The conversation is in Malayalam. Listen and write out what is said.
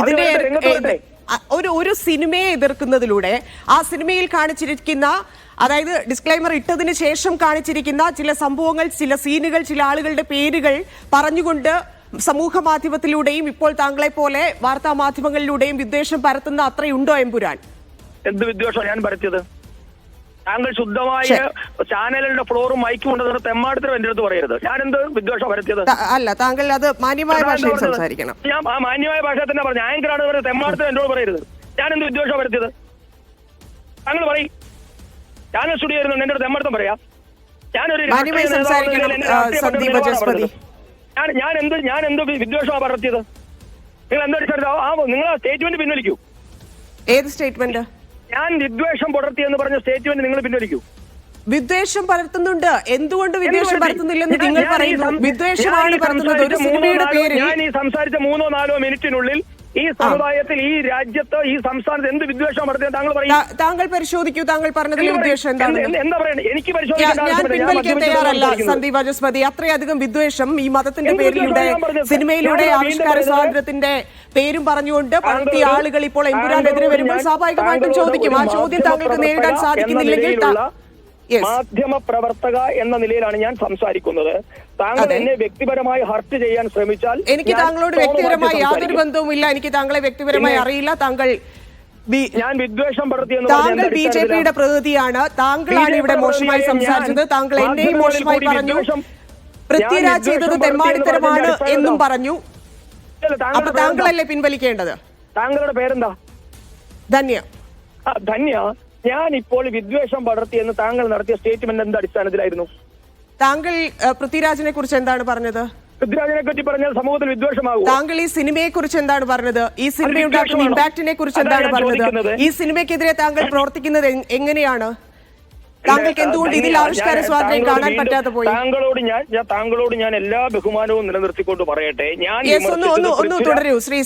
ഇതിന്റെ ഒരു സിനിമയെ എതിർക്കുന്നതിലൂടെ ആ സിനിമയിൽ കാണിച്ചിരിക്കുന്ന, അതായത് ഡിസ്ക്ലൈമർ ഇട്ടതിന് ശേഷം കാണിച്ചിരിക്കുന്ന ചില സംഭവങ്ങൾ, ചില സീനുകൾ, ചില ആളുകളുടെ പേരുകൾ പറഞ്ഞുകൊണ്ട് സമൂഹ മാധ്യമത്തിലൂടെയും ഇപ്പോൾ താങ്കളെ പോലെ വാർത്താ മാധ്യമങ്ങളിലൂടെയും വിദ്വേഷം പരത്തുന്ന അത്രയുണ്ടോ എമ്പുരാൻ? എന്ത് വിദ്വേഷം ഞാൻ പരത്തിയത്? താങ്കൾ ശുദ്ധമായ ചാനലിന്റെ ഫ്ലോറും മൈക്കും ഉണ്ടെന്ന് തെമ്മാടത്തിന് എന്റെ അടുത്ത് പറയരുത്. ഞാൻ എന്ത് വിദ്വേഷം പരത്തിയത്? അല്ല, താങ്കൾ അത് മാന്യമായ ഭാഷയിൽ സംസാരിക്കണം. ഞാൻ ആ മാന്യമായ ഭാഷ തന്നെ പറഞ്ഞു. ആങ്കറാണ് തെമ്മാടത്തിന് എന്നോട് പറയരുത്. ഞാൻ എന്ത് വിദ്വേഷം പരത്തിയത്? താങ്കൾ പറയും. ചാനൽ സ്റ്റുഡിയോ ആയിരുന്നു എന്റെ അടുത്ത് തെമ്മാടത്തും പറയാം. ഞാനൊരു ഞാൻ എന്ത് വിദ്വേഷമാണ് പരത്തിയത്? നിങ്ങൾ എന്താ നിങ്ങൾ ആ സ്റ്റേറ്റ്മെന്റ് പിൻവലിക്കൂ. ഏത് സ്റ്റേറ്റ്മെന്റ്? ഞാൻ വിദ്വേഷം പുലർത്തി എന്ന് പറഞ്ഞ സ്റ്റേറ്റ്മെന്റ് നിങ്ങൾ പിൻവലിക്കൂ. വിദ്വേഷം പരത്തുന്നുണ്ട്. എന്തുകൊണ്ട് വിദ്വേഷം പരത്തുന്നില്ലെന്ന് നിങ്ങൾ പറയുന്നു? വിദ്വേഷമാണ് പരത്തുന്നത്. ഒരു സിനിമയുടെ പേരിൽ ഞാൻ ഈ സംസാരിച്ച 3-4 മിനിറ്റിനുള്ളിൽ ഈ സമുദായത്തിൽ, ഈ രാജ്യത്ത്, ഈ സംസ്ഥാനത്ത് എന്ത് വിദ്വേഷം പരത്തിയ താങ്കൾ പറയും. താങ്കൾ പരിശോധിക്കൂ. താങ്കൾ പറഞ്ഞതിൽ വിദ്വേഷം എന്താണ്? എന്താ പറയുന്നത്? എനിക്ക് ഞാൻ പിൻവലിക്കാൻ തയ്യാറല്ല സന്ദീപ് വാചസ്പതി. അത്രയധികം വിദ്വേഷം ഈ മതത്തിന്റെ പേരിലൂടെ, സിനിമയിലൂടെ ആവിഷ്കാര സ്വാതന്ത്ര്യത്തിന്റെ പേരും പറഞ്ഞുകൊണ്ട് പഴത്തിയ ആളുകൾ ഇപ്പോൾ എമ്പുരാനെതിരെ വരുമ്പോൾ സ്വാഭാവികമായിട്ടും ചോദിക്കും. ആ ചോദ്യം താങ്കൾക്ക് നേരിടാൻ സാധിക്കുന്നില്ലെങ്കിൽ മാധ്യമ പ്രവർത്തക എന്ന നിലയിലാണ് ഞാൻ സംസാരിക്കുന്നത്. താങ്കൾ എന്നെ വ്യക്തിപരമായി ഹർട്ട് ചെയ്യാൻ ശ്രമിച്ചാൽ എനിക്ക് താങ്കളോട് വ്യക്തിപരമായി യാതൊരു ബന്ധവുമില്ല. എനിക്ക് താങ്കളെ വ്യക്തിപരമായി അറിയില്ല. ഞാൻ വിദ്വേഷം പടർത്തിയെന്ന് താങ്കൾ ബിജെപിയുടെ പ്രതിനിധിയാണ്. താങ്കളാണ് ഇവിടെ മോശമായി സംസാരിച്ചത്. താങ്കൾ എന്നെയും മോശമായി പറഞ്ഞു. പൃഥ്വിരാജ് ചെയ്തത് തെമ്മാടിത്തരമാണ് എന്നും പറഞ്ഞു. അപ്പൊ താങ്കളല്ലേ പിൻവലിക്കേണ്ടത്? താങ്കളുടെ പേരെന്താ? ധന്യ. ധന്യ, ഞാൻ ഇപ്പോൾ വിദ്വേഷം പടർത്തിയെന്ന് താങ്കൾ നടത്തിയ സ്റ്റേറ്റ്മെന്റ് എന്ത് അടിസ്ഥാനത്തിലായിരുന്നു? താങ്കൾ പൃഥ്വിരാജിനെ കുറിച്ച് എന്താണ് പറഞ്ഞത്? പൃഥ്വിരാജിനെ പറ്റി പറഞ്ഞാൽ സമൂഹത്തിൽ വിദ്വേഷമാകും. താങ്കൾ ഈ സിനിമയെ കുറിച്ച് എന്താണ് പറഞ്ഞത്? ഈ സിനിമ ഉണ്ടാക്കുന്ന ഇമ്പാക്റ്റിനെ കുറിച്ച് എന്താണ് പറഞ്ഞത്? ഈ സിനിമയ്ക്കെതിരെ താങ്കൾ പ്രവർത്തിക്കുന്നത് എങ്ങനെയാണ്? താങ്കൾക്ക് എന്തുകൊണ്ട് ഇതിൽ ആവിഷ്കാര സ്വാതന്ത്ര്യം കാണാൻ പറ്റാതെ പോയി? താങ്കളോട് ഞാൻ എല്ലാ ബഹുമാനവും നിലനിർത്തിക്കൊണ്ട് പറയട്ടെ, ഞാൻ ഒന്ന് തുടരൂ ശ്രീ